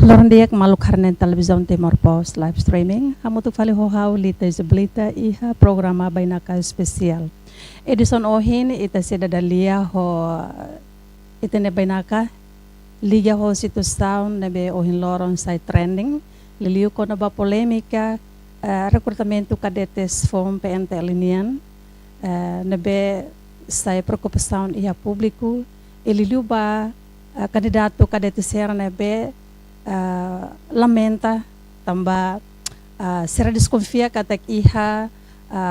Lorong dia maluk harnen televisão Timor Post live streaming. Kamu tu fali hohau lita isblita iha programa bainaka spesial. Edison ohin ita seda dalia ho ita ne bainaka liga ho situação nebe ohin lorong sai trending. Liliu ko na ba polemika recrutamento cadetes fom PNTL inian nebe sai preocupação iha público. Liliu ba candidato cadetes era nebe lamenta tambah será desconfia kata iha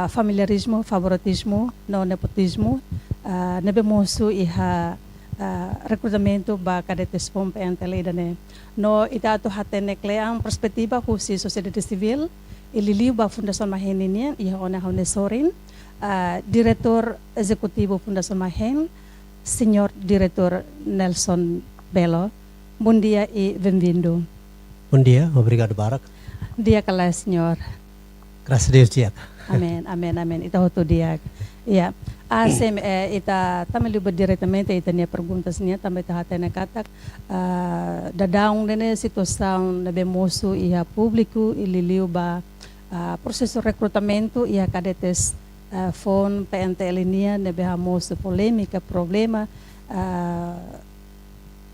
familiarismo, favoritismo, no nepotismo, nebe musu iha recrutamento ba cadetes pom PNTL dane no ita tu hatene kleang perspektiva husi sociedade civil ililiu ba fundação Mahen ini iha ona hone sorin diretor executivo fundação Mahen senhor diretor Nelson Belo. Bom dia e bem-vindo. Bom dia, obrigado Barak. Dia kala senhor. Graças a Deus dia. Amém, amém, amém. Ita hoto dia. Ya. Asem ita tameli diretamente ita nia perguntas nia também ita hatene katak dadaung dene situação nebe moço ia público ililiu ba processo recrutamento ia cadetes fon PNTL nia nebe moço polêmica problema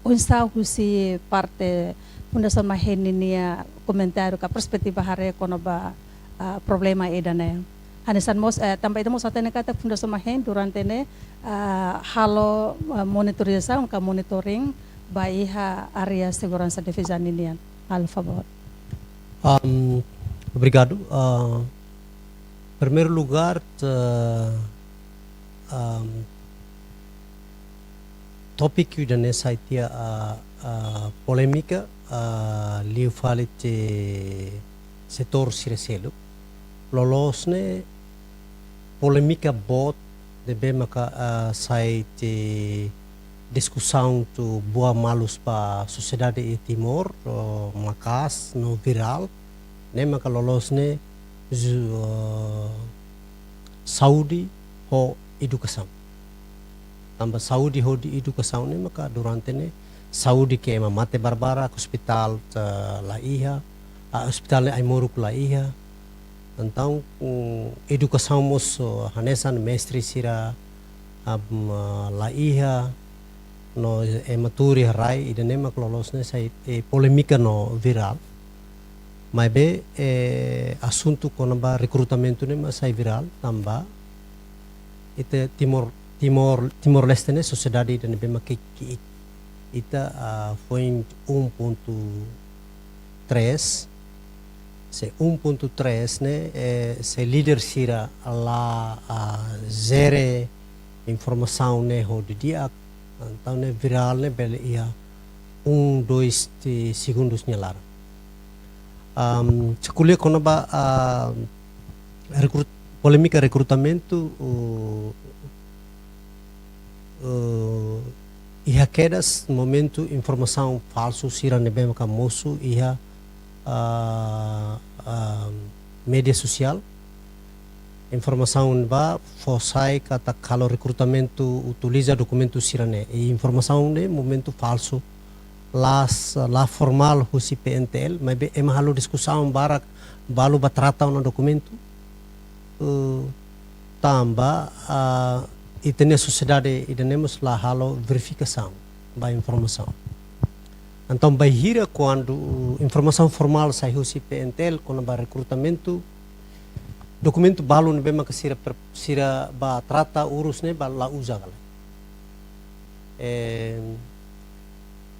unsa husi parte Fundação Mahen ini comentário ka perspektiva hare kono ba problema edane hanesan mos tambah itu mos atene kata Fundação Mahen durante ne halo monitorização ka monitoring ba iha area segurança defesa ninian al favor. Obrigado. Primeiro lugar topik ida nessa itia polêmica liu fale te setor sireselo lolosne polêmica bot debe maka sai te discussão tu boa malus pa sociedade e Timor makas no viral ne maka lolosne Saudi ho educação tambah Saudi ho di educação ne maka durante ne Saudi ke mate barbara hospital la iha hospital ai moruk la iha então educação mos hanesan mestre sira la iha no maturi rai idene mak lolos ne sai polêmica no viral mas be assunto konaba recrutamento ne mas sai viral tambah ite Timor Leste ne sociedade dan bema ki ita foi 1.3 se 1.3 ne se líder sira la zere informação ne ho de dia então ne viral ne bele ia 1-2 segundos nyalar sekulia konaba polêmica recrutamento iha quedas momento informação falso sira nebem ka moço iha media social informação ba fosai kata kalau recrutamento utiliza documento sira ne e informação ne momento falso la formal husi PNTL mas be emahalo discussão barak balu batrata na documento tambah itene sociedade idenemos la halo verificação ba informação então bahira quando informação formal sai husi PNTL quando ba recrutamento documento balu ne bema sira ba trata urus ne ba la usa gala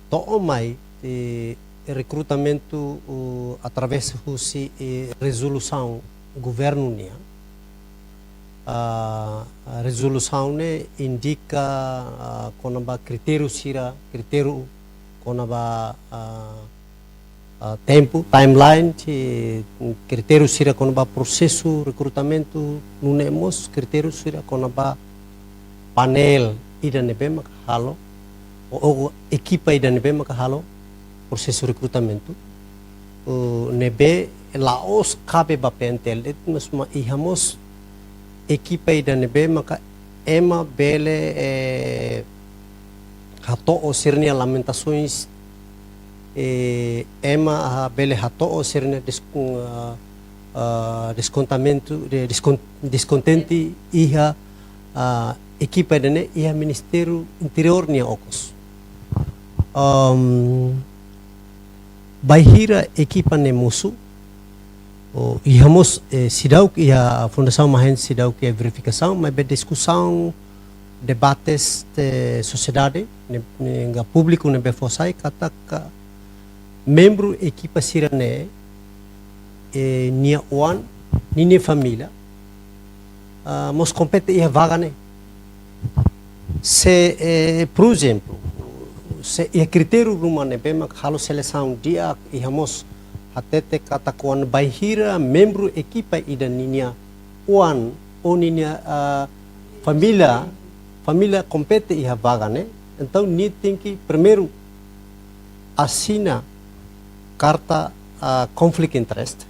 to mai recrutamento através husi resolução governo nia resolução ne indica konaba critério sira critério konaba tempo timeline critério sira konaba processo recrutamento nunemos critério sira konaba panel ida nebe maka halo o equipa ida nebe maka halo processo recrutamento nebe laos cabe ba PNTL mas ihamos equipa ida nebe maka ema bele rato o sirnia lamentações ema bele hato serna descontamento descontente iha equipa dene iha Ministério Interior nia okos bahira equipa ne musu ihamos sidau iha fundação mahen sidau que verificação mas be discussão debates de sociedade nga público ne be fosai kataka membro equipa sirane nia uan nini família mos compete ia vaga ne se por exemplo se ia critério rumah ne bema halo seleção dia ihamos hatete kata kuan bahira membro equipa ida ninia uan ou ninia família compete ia vaga ne então ni tem que primeiro assina carta conflict interest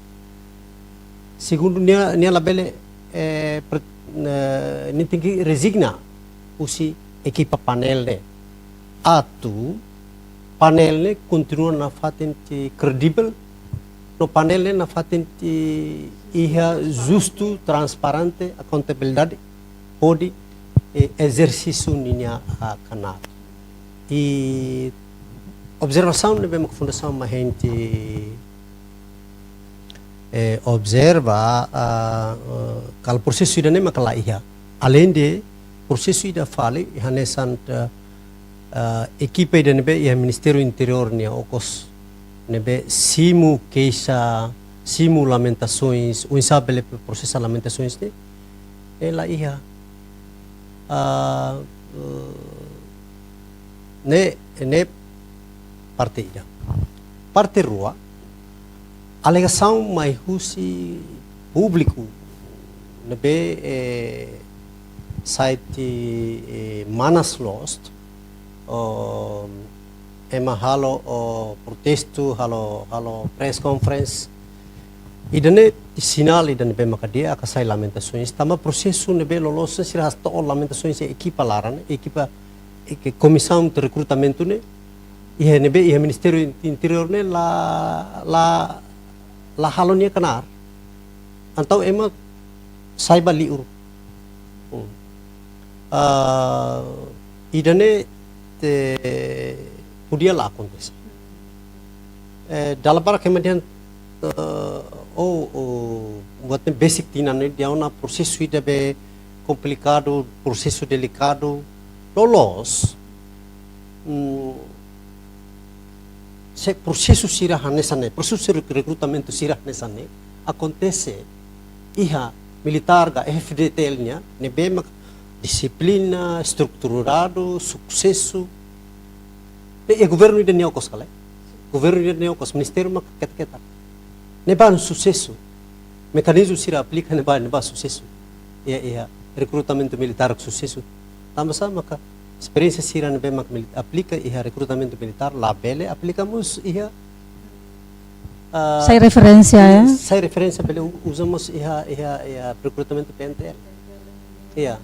segundo nia labele ni tem que resigna usi equipa panel ne atu panel ne continua na fatente credível no panel ne na fatente iha justo transparente a contabilidade pode exercício ninia canal e observação ne bem fundação uma gente observa kalau processo ida ne makala iha além de processo ida fale hanesan equipe ida nebe ia Ministério Interior nia okos nebe simu queixa simu lamentações o insabele processo lamentações ne ela iha ne parte rua alegação mais rusi público nebe site Manas Lost ema halo protesto halo press conference idane sinal idane be makadia akasai lamentações tama processo nebe lolos sira hasto lamentações equipa laran equipa comissão de recrutamento ne ia nebe ia Ministério Interior ne la halonia kanar antau ema saiba liur idane podia lá acontecer dalam para kemudian buat basic tina ne dia una processo ida be complicado processo delicado lolos se processo sirah nesane processo recrutamento sirah nesane acontece iha militar ga FDTL nya ne be disciplina estruturado sucesso e governo ida ne okos kale governo ida ne okos ministério mak ket-ketar ne ba sucesso mecanismo sira aplica ne ba sucesso ia recrutamento militar sucesso tambah sama ka experiência sira ne be mak aplica ia recrutamento militar la bele aplicamos ia Saya referência ya. Saya referência bele usamos ia recrutamento PNTL ia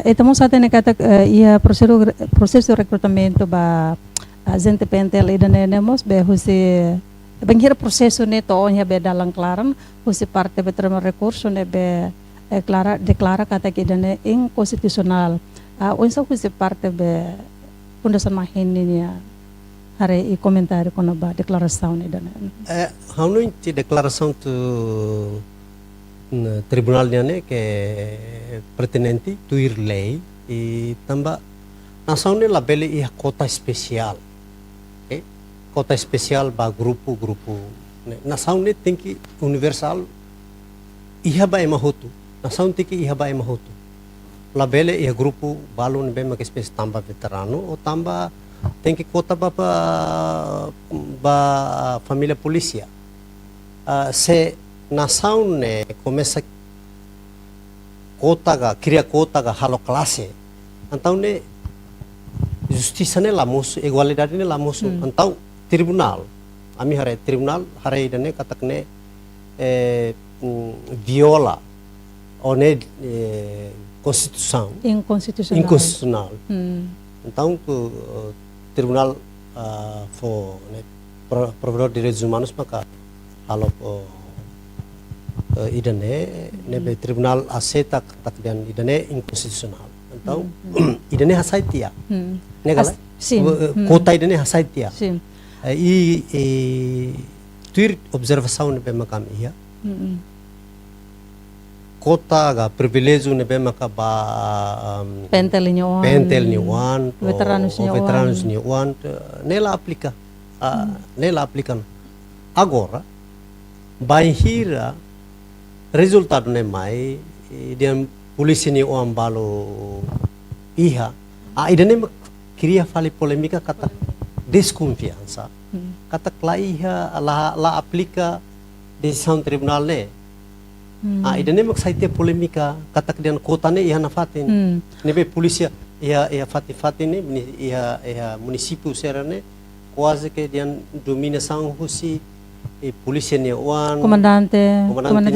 estamos até kata ia processo de recrutamento ba agente PNTL ida nemos be husi banhir processo neto onha be dalang klaran husi parte be terima recurso ne be declara kata que ida ne inconstitucional onsa husi parte be fundação mahinia hari e comentário com a declaração ida ne hanu inti declaração tu tribunal ne que pertinente tuir lei e tambah nação ne labele ia kota especial kota especial ba grupo nação ne tem que universal ia ba emahotu nação tem que ia ba emahotu labele ia grupo balu ne bema que espécie tamba veterano ou tamba tem que kota ba família polícia se nação ne começa cria kota ga halo classe então ne justiça ne lamoso igualdade ne lamoso então tribunal ami hare tribunal hare idane katakne viola one constituição inconstitucional então o tribunal for né, provedor de direitos humanos maka halo idane nebe tribunal aceita takdian idane inkonstitusional então idane hasaitia negala Sim. kota idane hasaitia Sim. tuir observação nebe makam ia kota ga privilégio nebe makaba Pentel nyo. pentel ni wan Veteranos ni wan nela aplica nela aplicam agora vai hira resultado ne mai dia polisi ni wan balo iha idane cria fale polêmica kata desconfiança kata klaiha la aplica decisão tribunal ne idane mak saite polêmica kata kedan kota ne iha na fatin nebe polícia ia fati ne ia município serane quase que dia dominação husi polícia ne wan Comandante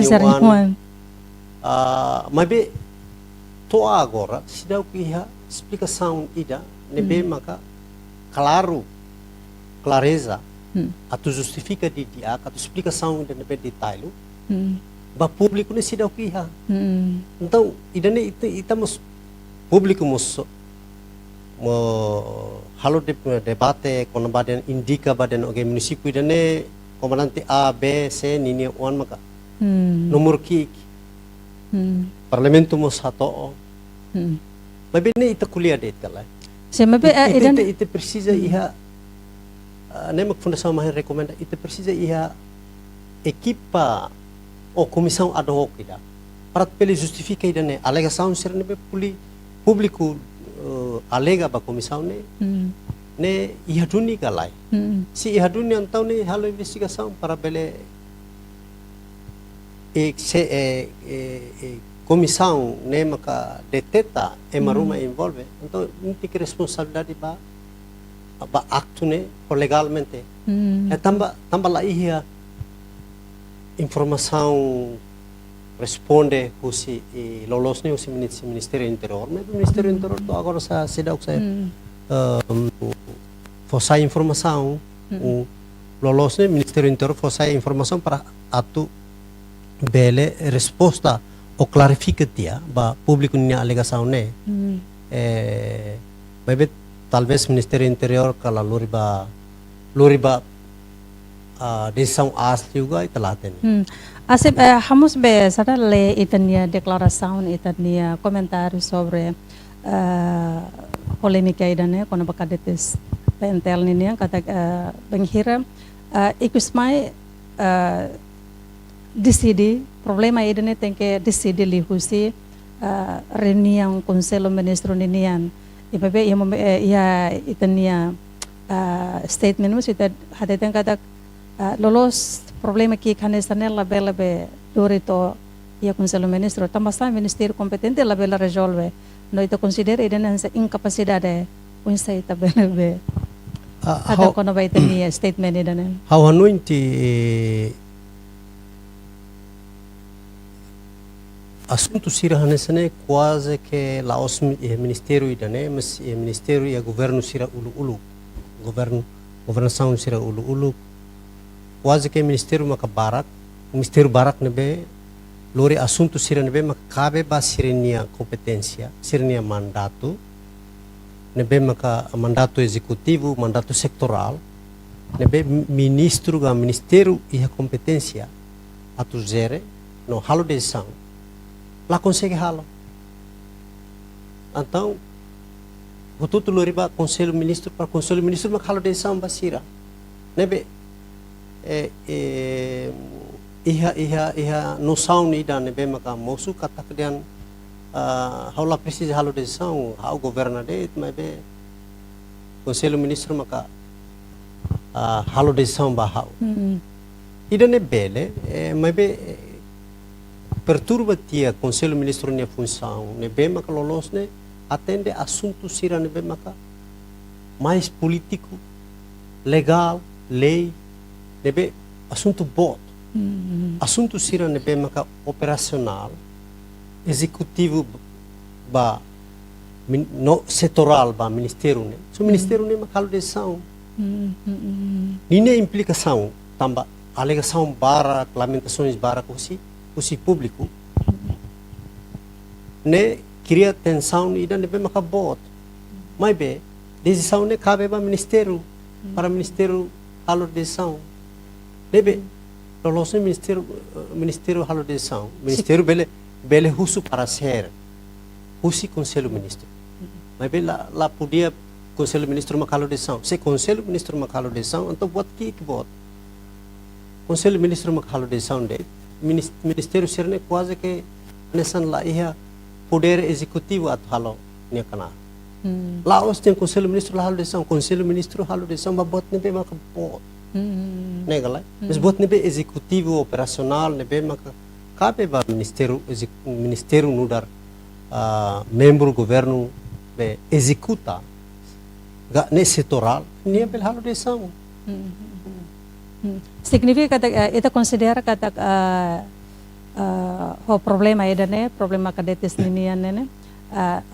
Sergimuan. mas be to agora se dá o que iha explicação ida nebe maka claro clareza atu justifica de dia atu explicação de nebe detalhe ba público ne se dá o que iha então idane itamos público mo halo debate kono baden indika baden oge município idane comandante A B C nini wan maka nomor ki parlamento mo sato mas bene ita kuliah de itala Sim, ita precisa iha nem fundação mais recomenda ita precisa iha equipa ou comissão ad hoc ida para pele justifica ida ne alegação ser ne público alega ba comissão ne iha duni galai se iha duni então ne halo investigação para pele comissão ne maka deteta maruma envolve então não tem responsabilidade ba acto ne por legalmente tamba lá iha informação responde husi lolos ne husi Ministério Interior mas o Ministério Interior to agora sa sedau sa fossa informação lolos ne Ministério Interior fossa informação para atu bele resposta ou clarifica dia ba público nia alegação ne mas talvez Ministério Interior kala loriba decisão asli juga italaten Asip, hamus be sada le itania declaração itania comentário sobre polêmica idane kono bakadetes pentel nini kata benghira ikusmai decidi problema idane tem que decidi lihusi reunião conselho ministro ninian ibabe ia itania statement mus ita hadeten kata lolos problema que canestanel labe dorito ia conselho ministro tambasa ministério competente labe resolve no ito considera idane incapacidade unsa ita bele ada kono ba itania statement idane how anuinti assunto sira hanesane quase que laos ministério idane mas ministério e governo sira ulu governação sira ulu quase que ministério makabarak ministério barak nebe lori assunto sira nebe makabe ba sirenia competência sirenia mandato nebe maka mandato executivo mandato sectoral nebe ministro ga ministério e competência atu zere no halo decisão lá consegue halo então o tudo loriba conselho ministro para conselho ministro mak halo decisão basira nebe iha noção ni dan nebe maka mosu kata kedan haula precisa halo decisão hau governador mas be conselho ministro maka halo decisão ba hau idane bele mas be perturba tia conselho ministro nia função nebe maka lolos ne atende assunto sira nebe maka mais político legal lei nebe assunto bot assunto sira nebe maka operacional executivo ba no setoral ba ministério ne so ministério ne makalo decisão Nina implicação, tamba alegação bara, lamentações bara kusi público, ne cria tensão e dane bem macabot. Mas bem, decisão ne cabe para ministério, para ministério halo decisão. Nebe, loloso ministério halo decisão, ministério bele husu para ser, husi conselho ministro. Mas bem lá podia conselho ministro macalo decisão. Se conselho ministro macalo decisão, então buat que buat. Conselho ministro macalo decisão de ministério serne quase que nesan lá ia poder executivo at halo nia kana. Lá os tem conselho ministro halo decisão, conselho ministro halo decisão, mas buat nebe macabot. Negala, mas buat nebe executivo operasional nebe maka cabe ba ministério nudar membro governo be executa ga ne setoral nia bel halo decisão. Significa que ita considera que o problema ida ne problema kadetes ninian ne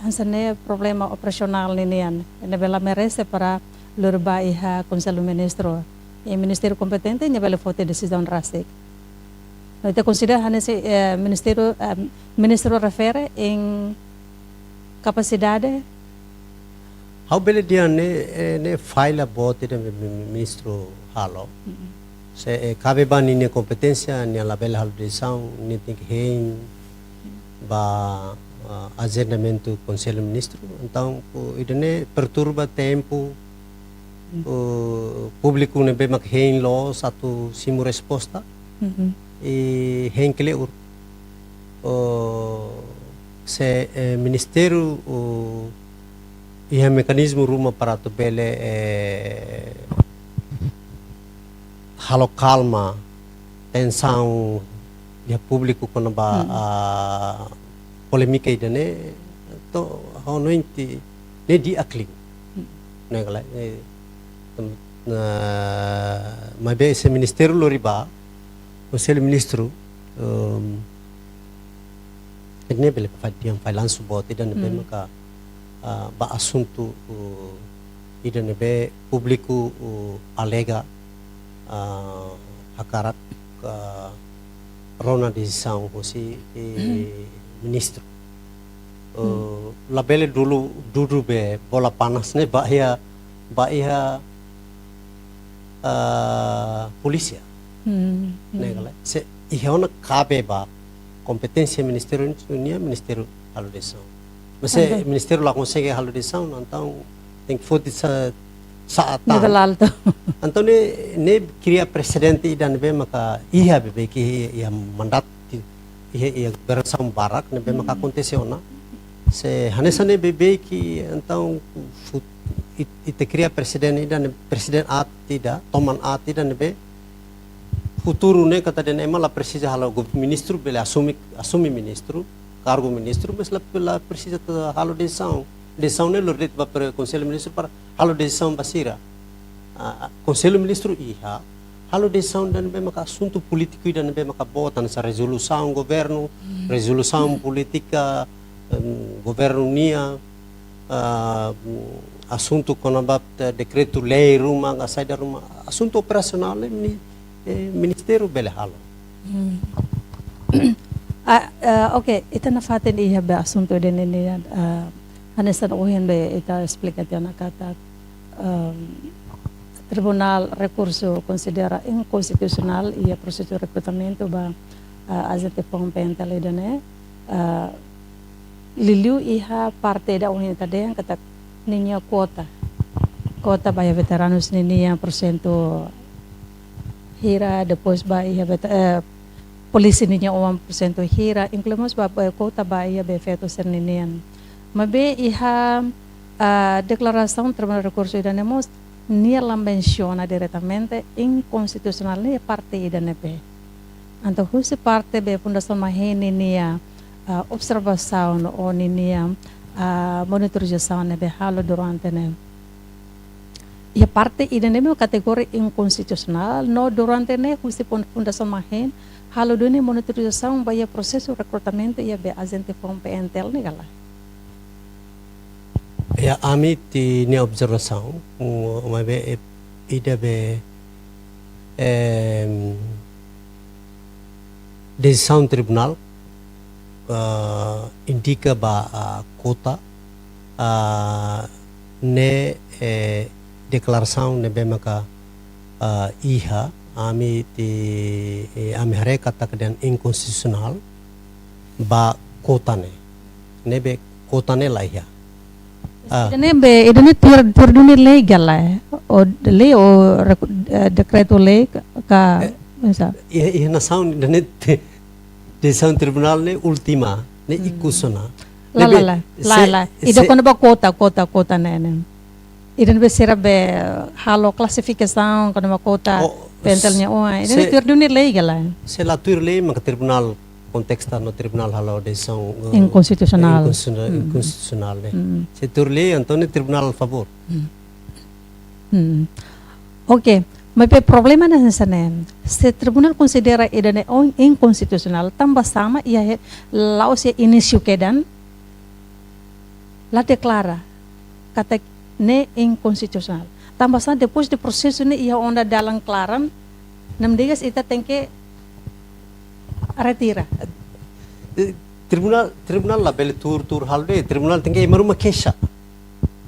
hansane problema operasional ninian ne bela merece para lurba iha conselho ministro e ministério competente ne bela fote decisão drástica. Ita considera hanese ministro refere em capacidade. How bele dia ne file bote de ministro halo. Se cabe ba ni competência ni la bela decisão ni tem que ba agendamento conselho ministro, então idane perturba tempo o público ne be mak hein lo satu simu resposta e hein clear se ministério e mecanismo ruma para tu bele halo calma tensão dia público quando ba polêmica idane to hono inti ne di akling negala mas bem esse ministério loriba conselho ministro ne bele fadiam falansu bot idane be maka ba assunto idane be público alega hakarat rona decisão hosi ministro labele dulu be bola panas ne bahaya polícia negala se ihona cabe ba competência ministério unia ministério halo decisão mas se ministério lá consegue halo decisão então tem que foder saat nível alto. Então ne cria presidente dan be maka ia be que ia mandat ia beração barak ne be maka aconteceu na se hanesane be que então ite cria presidente dan presiden at tidak toman at tidak ne be futuro ne kata den emala precisa halo ministro bele assumi ministro cargo ministro mas la precisa halo decisão ne lordet ba para conselho ministro para halo decisão basira conselho ministro iha halo decisão dan be maka assunto político dan be maka botan sa resolução governo resolução política governo nia assunto konabat decreto lei rumah saída rumah assunto operasional ni ministério bele halo okay ita na fatin iha ba assunto din ni hanesan ohin be ita explicação na kata tribunal recurso considera inconstitucional e processo de recrutamento ba agente competente lidane liliu iha parte da ohin tadeng kata ninya kota ba veteranos ninya porcento hira depois ba iha polisi ninya 1% hira inclumas ba kota ba iha be feto ser ninian mabe iha declaração tribunal recurso idanemos nia la menciona diretamente inconstitucional nia parte idanepe então husi parte be fundação maheni nia observação o nia monitorização nebe halo durante ne ia parte idaneme kategori inconstitucional no durante ne husi fundação mahen halo dune monitorização ba ia processo recrutamento ia be agente competente negala. Ya ami ti ne observação uma be ida be decisão tribunal indica ba kota ne declaração ne be maka iha ami hare kata kedan inkonstitusional ba kota ne be kota ne lah ya idane terduni legal lah o lei o decreto lei ka mesa na sound idane decisão tribunal ne ultima ne ikusona la ida kono ba kota ne idane be serabe halo classificação kono ba kota pentelnya idane terduni legal lah se la tur lei maka tribunal contexta no tribunal halo decisão inconstitucional né se tur lei então ne tribunal a favor ok mas o problema nessa se tribunal considera idane inconstitucional tambah sama ia lá se início kedan lá declara kata ne inconstitucional tambah sama depois do processo ne ia onda dalam klaran nam digas ita tem que retira tribunal la bele tur halde tribunal tem que emaruma queixa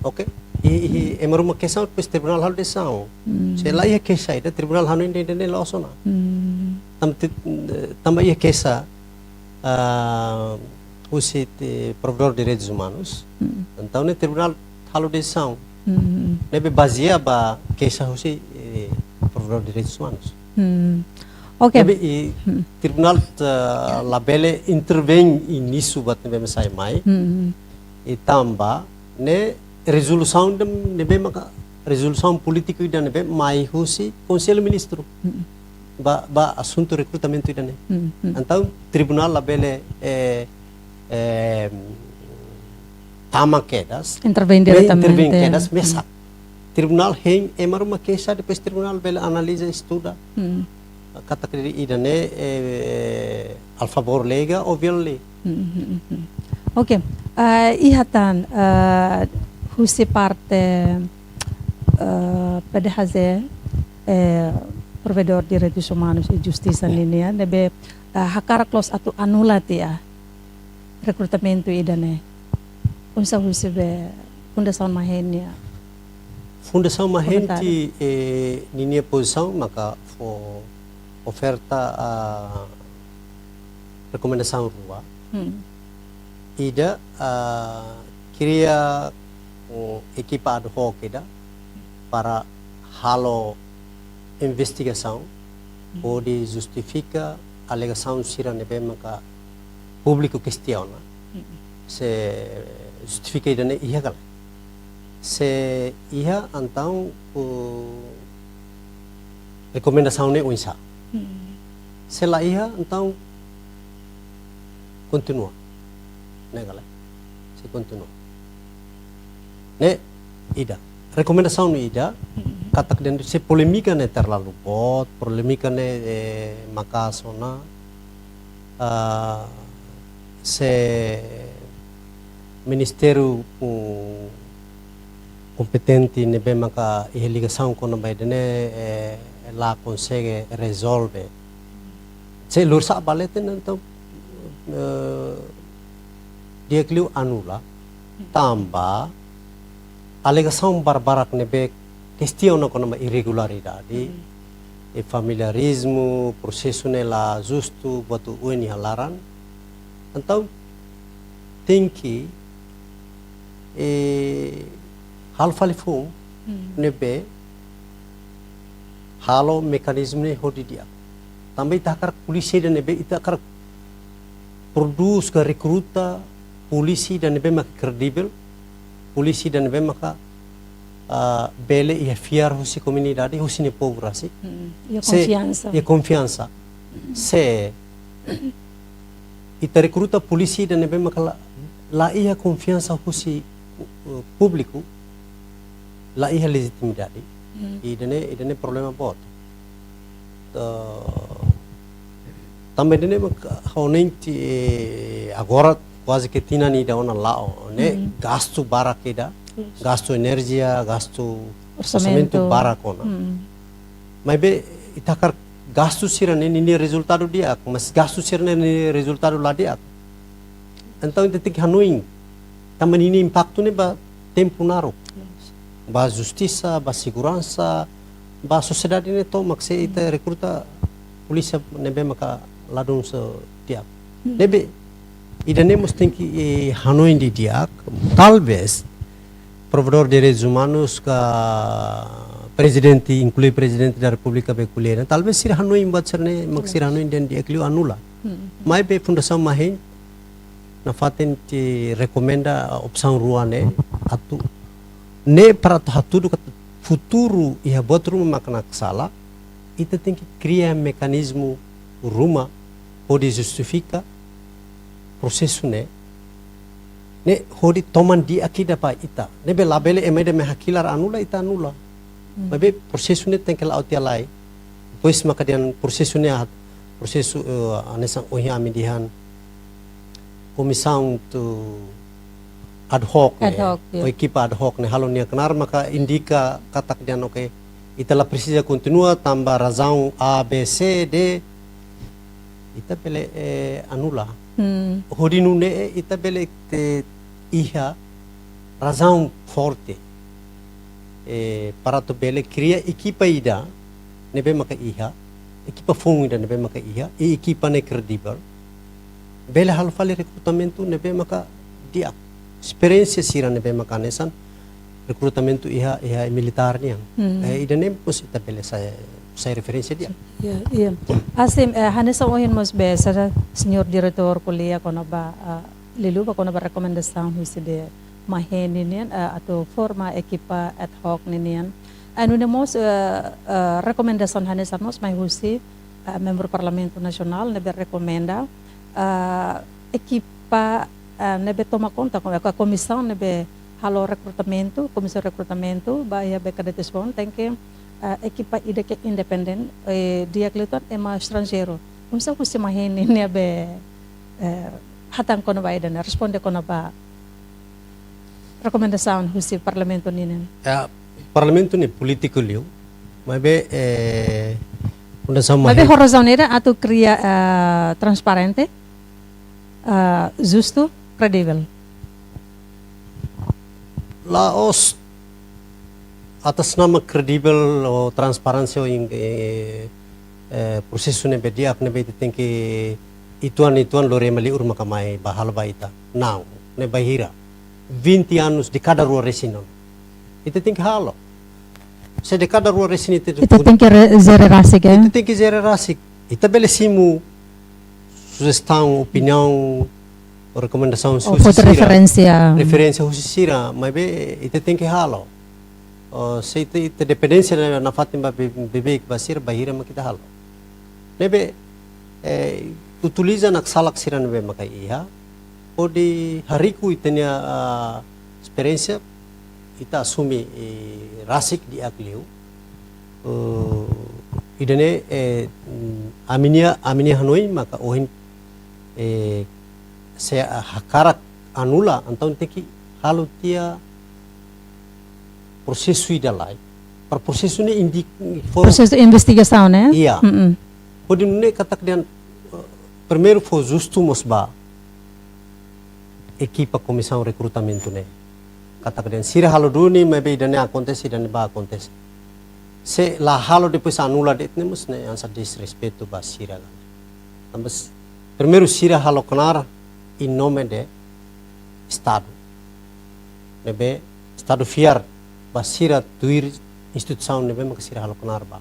ok e emaruma queixa depois tribunal halde são se lá ia queixa ida tribunal hanu inde la osona tambah ia queixa usit provedor de direitos humanos então ne tribunal halu de são nebe baseia ba queixa usi provedor de direitos humanos okay. Tribunal la bele intervém nisso bat nebe sai mai e tamba ne resolução nebe maka resolução política ida nebe mai husi conselho ministro ba assunto recrutamento ida ne então tribunal la bele tama quedas intervém diretamente quedas mesa tribunal hen emaruma queixa depois tribunal bele analisa estuda kata kiri idane al favor lega ou viola lei. Ok. Ihatan husi parte PDHZ provedor de direitos humanos e justiça linear nebe hakara close atu anulat ya recrutamento idane. Unsa husi be fundação mahenia. Fundação mahenti ninia posição maka oferta a recomendação rua ida queria equipa ad hoc ida para halo investigação pode justifica alegação sira nebe maka público questiona se justifica ida ne ia gal se ia então recomendação ne unsa se lá ia então continua né galera se continua né ida recomendação no ida kata que se polêmica ne terlalu bot polêmica ne makasona se ministério competente ne bem maka ligação com a baidene lá consegue resolver se lursa balete então dia kliu anula tambah alegação barbarak nebe questiona com uma irregularidade e familiarismo processo nela justo buat uni halaran então tem que hal falifum nebe halo mekanisme ne hodi dia também takar polisi dan nebe itakar produce ke recruta polisi dan nebe mak kredibel polisi dan nebe maka bele ia fiar husi comunidade husi ne pobrasi e confiança se ita recruta polisi dan nebe maka la ia confiança husi público la ia legitimidade idane problema bot também dene honente agora quase que tina ni da ona lao ne gasto barakeda gasto energia gasto orçamento barakona. Mas be itakar gasto sira nini resultado dia, mas gasto sira nini resultado lá dia. Então itu tem que hanuin. Também ini impacto ne ba tempo naro. Ba justiça, ba segurança, ba sociedade ne to makse ita recruta polícia nebe maka ladung se dia. Nebe idanemos tem que hanuin di dia. Talvez provedor de direitos humanos presidente, inclui presidente da República Beculiana, talvez sira hanuin buat serne mak sira hanuin dan dia kliu anula. Mai be fundação mahen na faten te recomenda a opção ruane atu ne para hatudu futuro ia buat rumah makna sala ita tem que criar mecanismo rumah pode justifica processo ne hodi toman di akida pa ita ne be labele emede me hakilar anula ita anula mas processo ne tem que la otialai pois makadian processo ne processo anesang ohi amidihan comissão ad hoc o equipa ad hoc ne halonia kenar maka indica katak dian oke ita la precisa continua tambah razão A B C D ita pele anula hodi nune ita pele iha razão forte para tu bele cria equipa ida nebe maka iha equipa fung ida nebe maka iha e equipa ne credível bele hal fale recrutamento nebe maka dia experiência sira nebe maka nesan recrutamento iha militar niang ida nem pos ita bele saya referência dia iya asim hanesa ohin mos be sa senhor diretor kuliah kono ba lilu ba kono ba rekomendasyon hiside maheninian atau forma equipa ad hoc ninian anu nemos rekomendasyon hanesa mos mai husi membro Parlamento Nasional nebe recomenda equipa nebe toma conta com a comissão nebe halo comissão recrutamento ba ia be kada tespon tem que equipa ide que independent dia kleton ema estrangeiro unsa husi maheni nebe hatang kono ba ida responde kono ba rekomendasyon husi parlamento ninen parlamento ni politiko liu mabe mabe horizon era atau cria transparente justo kredibel laos atas nama kredibel o transparansi o yang prosesu ne bedia ne be tem que ituan lore mali urma kamai bahal baita now ne bahira 20 anos de cada rua resino itu tem que halo se de cada rua resino itu tem que zero rasik itu tem que zero rasik itu bele simu sugestão opinião recomendação foto referência husisira mas be itu tem que halo se itu dependência na fatima bebek basir bahira makita halo nebe utiliza nak salak siran be makai iha o di hariku itenia experiência ita assume rasik di akliu idane aminia hanoi maka ohin se hakarak anula anton teki halu tia processo idalai per processo ne indik processo investigação né iya podi ne katak dian primeiro foi justo mosba equipa comissão recrutamento ne katak dian sira halo duni maybe idane acontece idane ba acontece se la halo depois anula det ne mus ne ansa desrespeito ba sira tambas primeiro sira halo kenar in nome de estado nebe estado fiar basira tuir instituição nebe mak sira halo kenar ba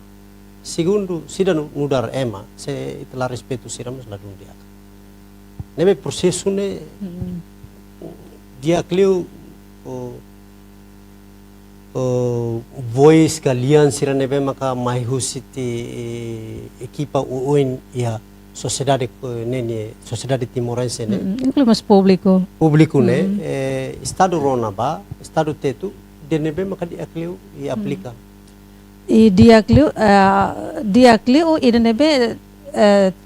segundo sida nudar ema se itla respeito sira mus la dunia nebe processo ne dia clio voice kalian sira nebe maka mai husiti equipa uin ya sociedade nene sociedade timorense ne inclumas público ne estado rona ba estado tetu de nebe maka di akleu e aplica e di akleu e nebe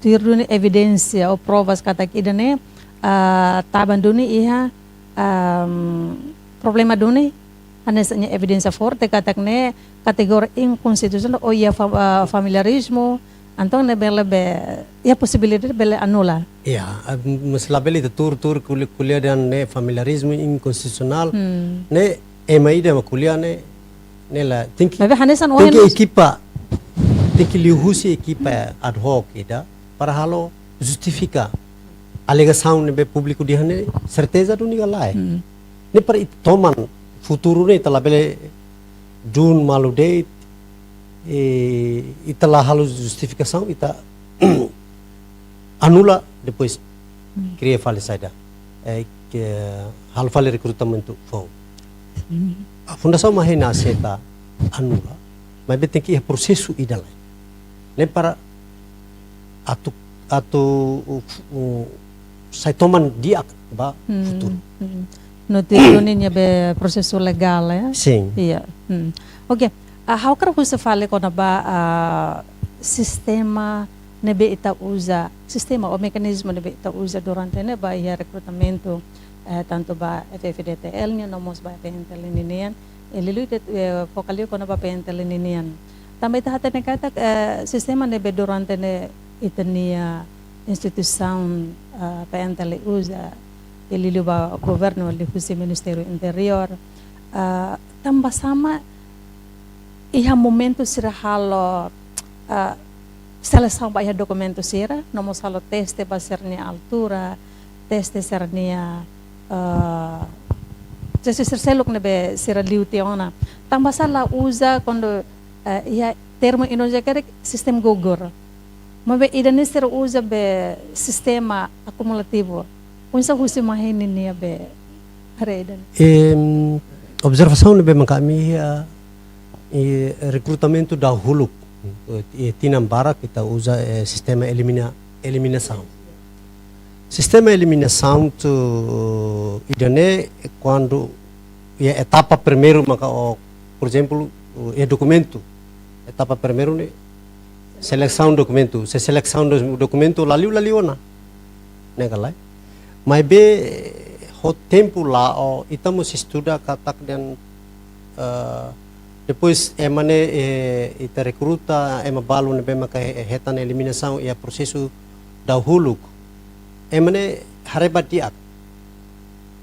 tirune evidência ou provas kata idane tabanduni iha problema duni anesanya evidência forte katakne kategori inconstitucional o ia familiarismo então ne bele ia possibilidade bele anula. Ya, mas label itu tur kuliah dan ne familiarismo inconstitucional ne emaida ma kuliah ne la tinki Mas hanesan equipa tinki liuhusi equipa ad hoc ida para halo justifica alegação ne be público di hane certeza do niga lai ne para toman futuro ne talabele jun malu date italah halo justificação ita anula depois cria falecida que hal fale recrutamento fong a fundação mahena seta anula mas tem que processo idalai nem para atu sai toman dia ba futuro no tirunin be processo legal sim iya oke how kara você fala quando ba sistema nebe ita usa sistema o mecanismo nebe ita usa durante ne ba ia recrutamento tanto ba FFDTL nya nomos ba PNTL ninian elilu fokalio kono ba PNTL ninian também tá hatene kata sistema nebe durante ne itania instituição PNTL usa elilu ba governo ali husi Ministério Interior tambah sama iha momento sira halo seleção ba iha documento sira nomos halo teste ba sernia altura teste sernia seluk nebe sira liutiona tambah sala usa quando ia termo inojekere sistem Google mabe idane sira usa be sistema acumulativo unsa husi mahini nia be redan observação nebe kami recrutamento dahulu tinambara kita usa sistema eliminação sistema eliminação idane quando etapa primeiro maka por exemplo documento etapa primeiro ne seleção documento se seleção documento laliu na negalai mas be ho tempo lá estamos estuda katak dan depois emane ita recruta balu ne be maka hetan eliminação e processo dahulu emane harebat diak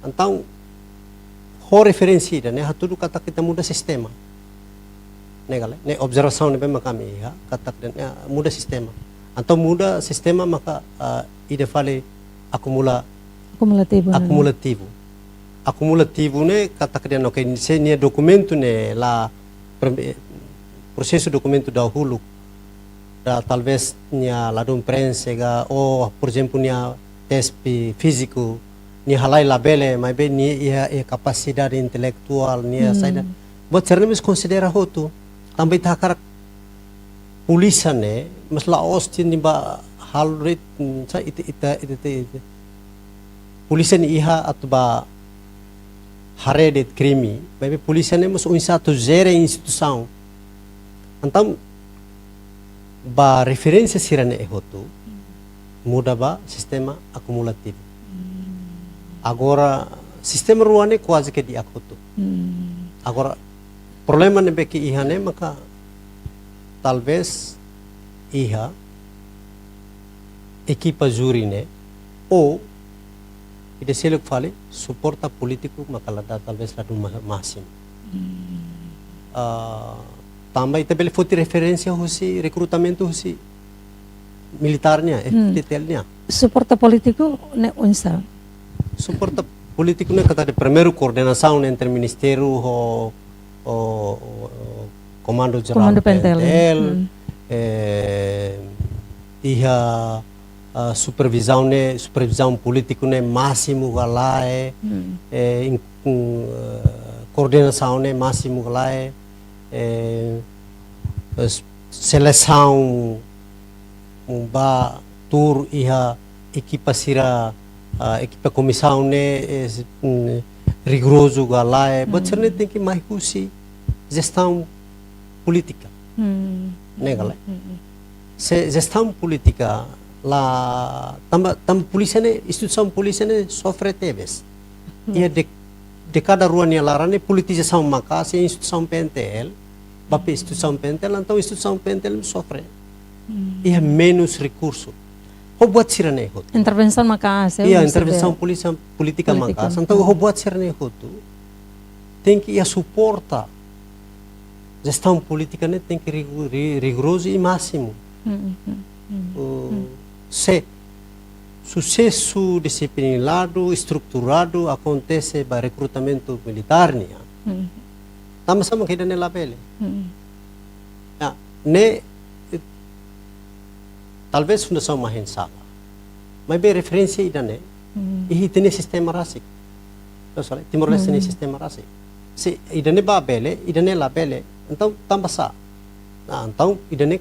então ho referensi dan hatudu kata kita muda sistema negale ne observação ne bem kami ha kata dan muda sistema atau muda sistema maka ide fale acumulativo ne kata dan okay se ne documento ne la processo documento dahulu da talvez nya ladum prensega ou por exemplo nya teste físico ni halai labele mas bem ni capacidade intelectual ni saida but seremos considera hotu também takar polícia ne mas la ostin ni ba hal rit sa ita polícia ni iha atba haredet crime mas polícia ne mas satu zero instituição então ba referência sirane hotu muda ba sistema acumulativo agora sistema ruane quase que di akoto agora problema ne be que iha ne maka talvez iha equipa juri ne ou ide seluk fale suporta político maka lada talvez ladu máximo também ite bele foti referência husi recrutamento husi militarnya FTTL-nya suporta político ne unsa suporta político ne kata de primeiro coordenação entre ministério comando geral PNTL iha supervisão político ne máximo galae coordenação ne máximo galae seleção ba tur iha equipa sira equipa comissão ne rigoroso galae but serne tem que mais husi gestão política ne galae se gestão política la tam polícia ne instituição polícia ne sofre teves ia de cada rua nia larane politização macas e instituição PNTL, bape instituição PNTL, então instituição PNTL sofre. E é menos recurso. Ho buat sirane hot. Intervenção macas. Iya, intervenção política macas. Então ho buat sirane hot. Tem que ia suporta. Gestão política né tem que rigoroso e máximo. Se sucesso disciplinado, estruturado acontece para recrutamento militar nia. Sama-sama kita ne labele. Ya, ne talvez fundação mahin sala. Mas bem referência ida ne. E tem sistema rasik. Pessoal, Timor-Leste tem sistema rasik. Se ida ne babele, ida ne labele, então tambah sa. Nah, então ida ne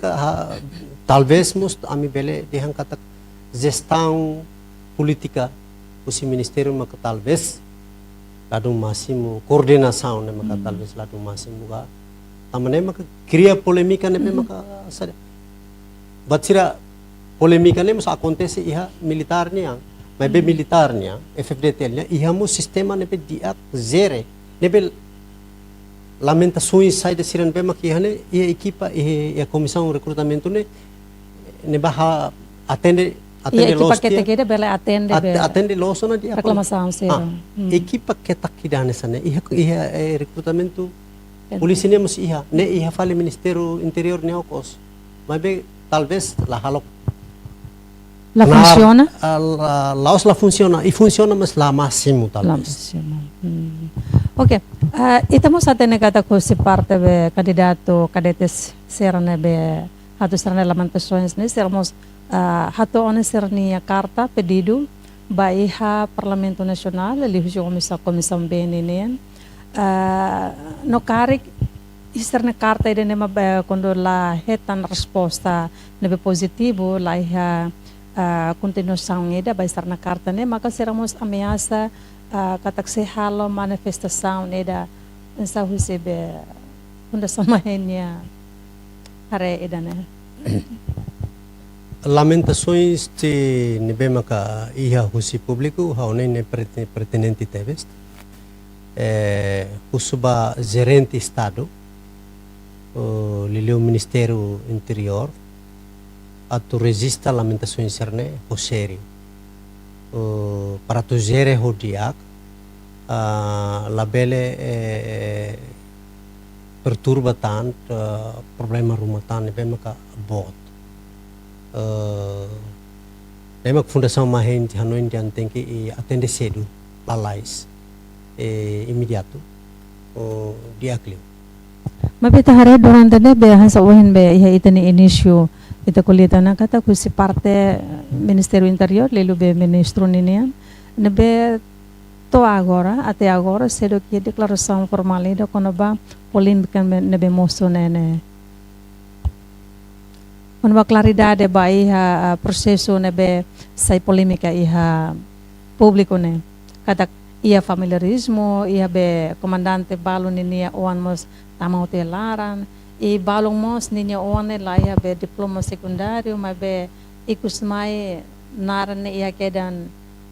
talvez must ami bele dihan kata gestão política o ministério maka talvez lado máximo coordenação né maka talvez lado máximo ga tamane maka cria polêmica né maka sada batsira polêmica né mas acontece iha militar nya mas be militar nya FFDTL nya iha mo sistema né diak zere né lamentações sai de siran be maka iha né ia equipa ia comissão recrutamento né baha atende equipa que bela atende loso na dia reclamação equipa que tá aqui da nessa né ia recrutamento polícia né mas ia fale ministério interior né okos mas bem talvez la halok la funciona la funciona e funciona mas la máximo talvez ok estamos atende kata ko si parte be candidato cadetes serane be hatu serane lamentações né sermos hatu one sernia carta pedido baiha Parlamento Nacional livro comissão BNN no carik isterna carta ide nema quando la hetan resposta nebe positivo la iha continuação ida ba isterna carta ne maka seramos ameaça katak se halo manifestação ida ensa husebe fundação mahenya are ida ne lamentações de nebemaka iha husi público haone ne pertinente tevest usuba gerente estado lilio ministério interior atu resista lamentações serne ho sério para tu gere ho diak labele perturba tant problema rumah tan nebemaka bot Nemak fundação mahen de Hanoi Indian tem que atender cedo, lalais, imediato, diaklio. Mas kita hari durante ne be hansa uhin be ia itani início ita kulita na kata ku si parte Ministério Interior lelu be ministro ninian ne be to agora até agora cedo que declaração formal ida quando ba política ne be moço ne uma claridade ba iha processo nebe sai polêmica iha público ne kata ia familiarismo ia be comandante balo ninia oan mos tamau te laran e balong mos ninia oan la ia be diploma secundário mas be ikus mai naran ia kedan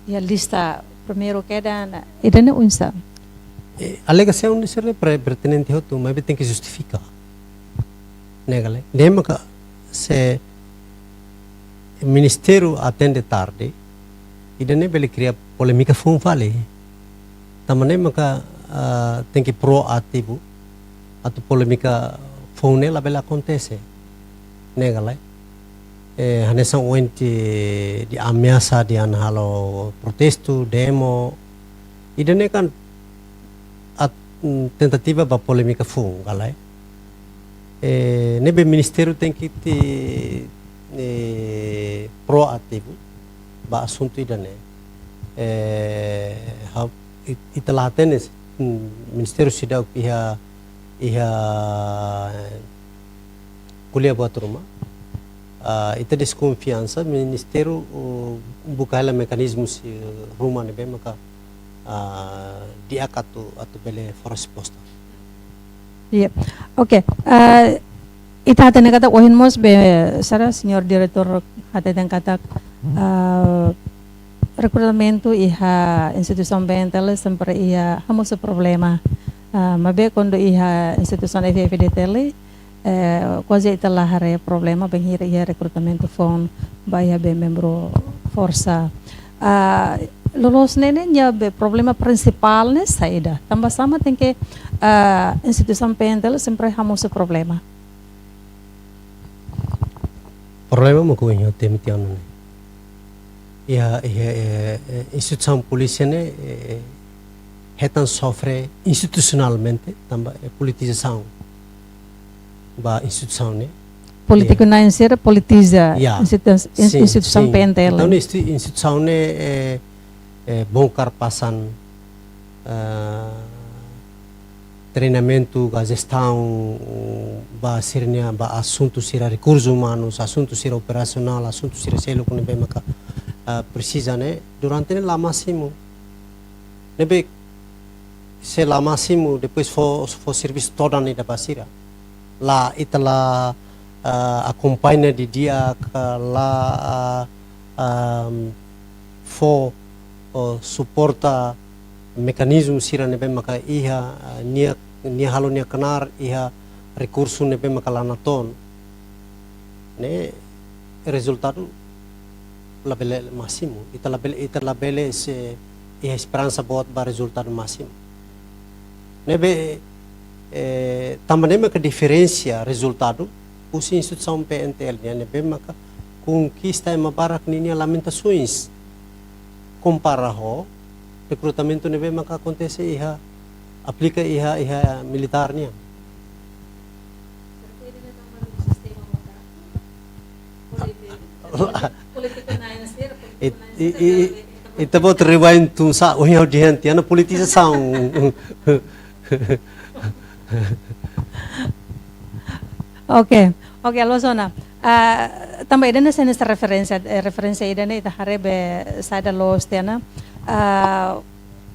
ia lista primeiro kedan idane unsa alegação de ser pertinente hotu mas be tem que justificar negale demaka se ministério atende tarde e daí ele cria polêmica funvale também maka tem que proativo atau polêmica fune lá bela acontece negala hanesan oente di ameaça di anhalo protesto demo e daí kan tentativa ba polêmica fun galai nebe ministério tem que ter proativo ba assunto idane itelah tenes ministério sidau iha kuliah buat rumah ita desconfiança ministério bukalah mekanisme si rumah nebe maka diakatu atau bele for resposta. Iya, oke. Ita hati kata ohin mos be sara senior direktur hati kata recrutamento iha instituição BNTL sempre iha hamos problema. Mabe quando iha instituição FFDTL quase italah hare problema bem iha recrutamento phone vai bem membro força. Lolos nene nya problema principal ne saída. Tambah sama tem que instituição BNTL sempre hamos problema. Problema mo ko inyo temitian ne. Instituição polícia ne hetan sofre institucionalmente tambah politização ba instituição ne. Político na insera politiza Sim, instituição sim. PNTL. Então instituição ne bongkar pasan treinamento, a gestão, ba sirnya ba assunto sira recursos humanos, assunto sira operacional, assunto sira selo kung nebe maka precisa ne durante ne lama simo nebe se lama simo depois for serviço toda ne da basira lá itala acompanha de dia lá for suporta mecanismo sira nebe maka iha nia halo nia kanar iha recurso nebe maka lanaton ne resultado labele máximo ita labele se iha esperança bot ba resultado máximo nebe também maka diferença resultado usi instituição PNTL nebe maka conquista uma barak ninia lamentações compara ho recrutamento nebe maka acontece iha aplica iha militarnya ita bot rewind tu sa uhiaw dihan tiana politização Oke, Losona. Tambah idana sa nesta referensia idana ita harebe sada los tiana.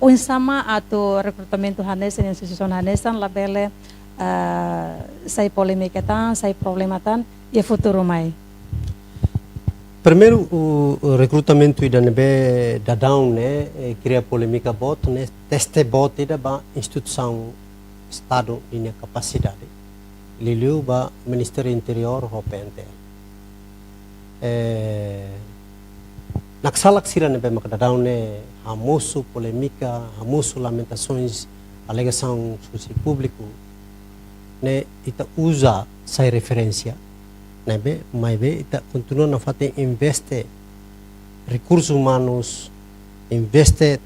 Unsama atau recrutamento hanes en instituição hanesan labele sai polemiketan, sai problematan e futuro mai. Primeiro o recrutamento idana be dadão né cria polêmica bot né teste bot ida ba instituição estado linha capacidade liliu ba Ministério Interior ho PNTL naksalak sira ne be makadadão ne hamoso polêmica hamoso lamentações alegação social público ne ita usa sai referência né be mai be ita continua na fate investe recursos humanos investe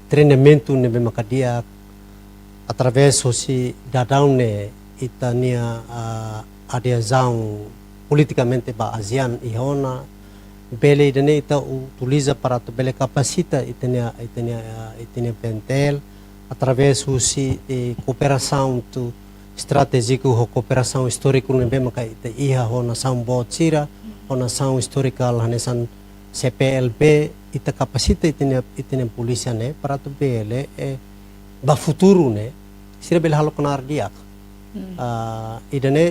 treinamento ne be makadia através soci dadão ne ita nia adesão politicamente ba ASEAN e hona bele idane ita utiliza para tu bele capacita itania PNTL através soci cooperação tu estratégico ho cooperação histórico ne be maka ita iha ho nação botsira ho nação historical hanesan CPLP ita capacita itania polícia ne para tu bele ba futuro ne sira bele halo kanar dia idane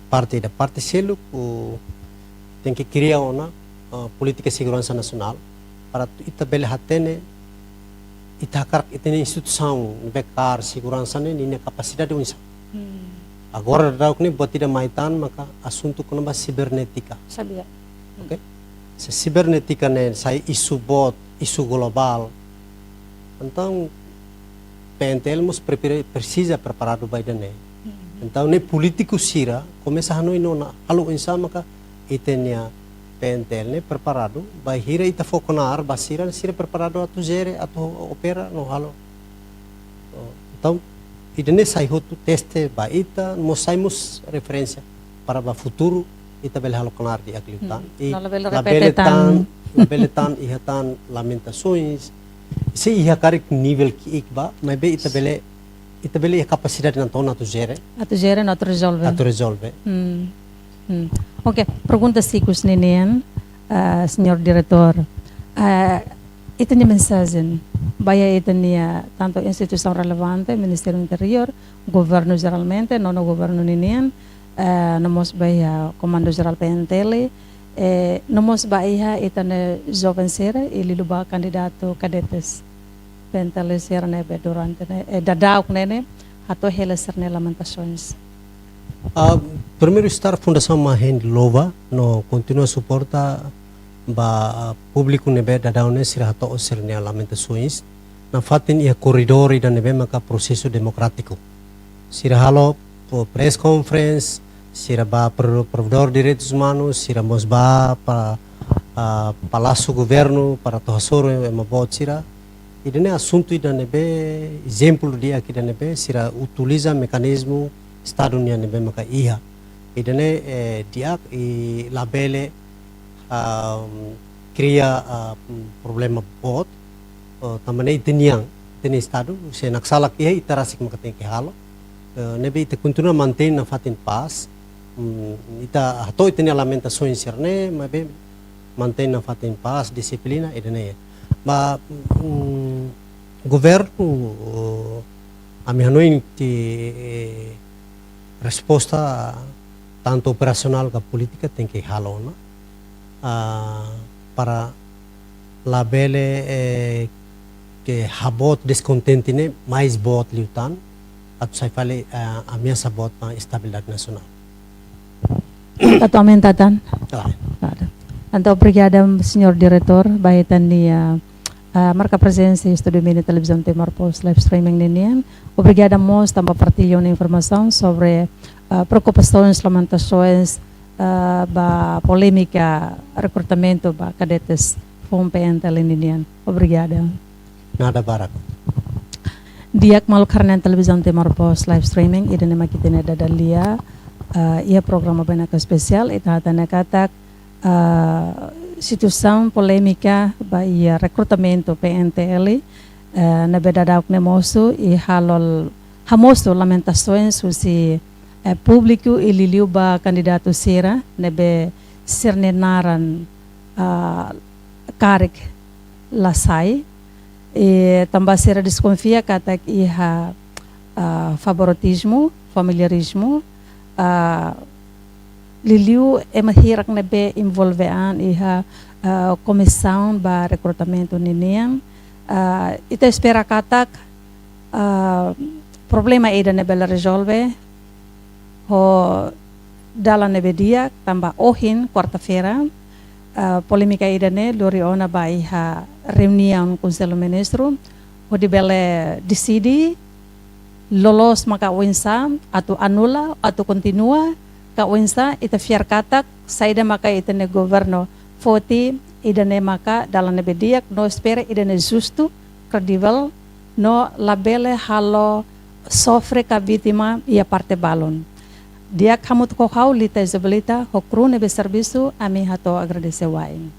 parte selo tem que criar uma política de segurança nacional para ita bele hatene itakar itene instituição bekar segurança ne nina capacidade unsa agora dauk ni buat tidak maitan maka assunto kuna ba cibernética Sabia. okay se cibernética ne sai isu bot isu global então PNTL precisa preparado by the ne então ne político sira começa hanoi nona alu insa maka itenia PNTL ne preparado by hira ita foconar basira sira preparado atu gere atu opera no halo então idene sai hotu teste ba ita mo saimos referência para ba futuro ita bel halo kanar di akliutan labeletan ihatan lamentações se iha karik nível que ikba mas be ita bele a capacidade não tona tu gere não tu resolve Ok, pergunta sikus ninian senhor diretor itu nya mensagem baya itu nya tanto instituição relevante Ministério Interior governo geralmente nono governo ninian namos baya Comando Geral PNTL Nomos ba iha itane jovem sera ili luba candidato cadetes pentale sera nebe durante dadauk nene hato hele serne lamentações. Primeiro estar Fundação Mahen Lova no continua suporta ba público nebe dadaune sira hato serne lamentações na fatin ia koridori dan nebe maka proseso democrático sira halo press conference sira ba provedor direitos humanos sira mosba para Palácio Governo para tohasoro mabot sira idane assunto idane be exemplo dia aqui idane be sira utiliza mecanismo Estado União nebe maka iha idane dia e labele cria problema bot também teniang teni Estado se naksalak iha itarasik maka tem que halo nebe ite continua mantém na fatin paz ita hatoi tenia lamentações serne mas mantém na fatin paz disciplina idane ba governo a minha noite resposta tanto operacional como política tem que halona para labele que habot descontente ne mais bot liutan at sai fale a minha sabot na estabilidade nacional. Atualmente Tatan. Então, obrigada, senhor diretor, baitan ni marca presença em Estúdio Mini Televisão Timor Post live streaming ninian. Obrigada mos também partilham informação sobre preocupações, lamentações, ba polêmica recrutamento ba cadetes PNTL ninian. Obrigada. Nada barat. Diak malu karena Televisão Timor Post live streaming ida nema kita dadalia ia programa banyak spesial ita tanda katak situação polêmica ia recrutamento PNTL na bedadauk nemoso e halol hamoso lamentações susi público e liliu ba candidato sera nebe sernenaran karik lasai e também sera desconfia katak iha favoritismo familiarismo liliu emahirak nebe envolvean iha comissão ba recrutamento ninian ita espera katak problema ida nebe la resolve ho dalam nebe dia tambah ohin quarta-feira polêmica ida ne lori ona ba iha reunião Conselho Ministro ho dibele decidi lolos maka winsa atau anula atau continua ka winsa ita fiar katak saida maka ita ne governo foti ida ne maka dalam nebe dia no espera ida ne justo credível no labele halo sofre ka vítima ia parte balon dia kamu ko hau lita isabelita ho kru nebe serviço ami hato agradecer wain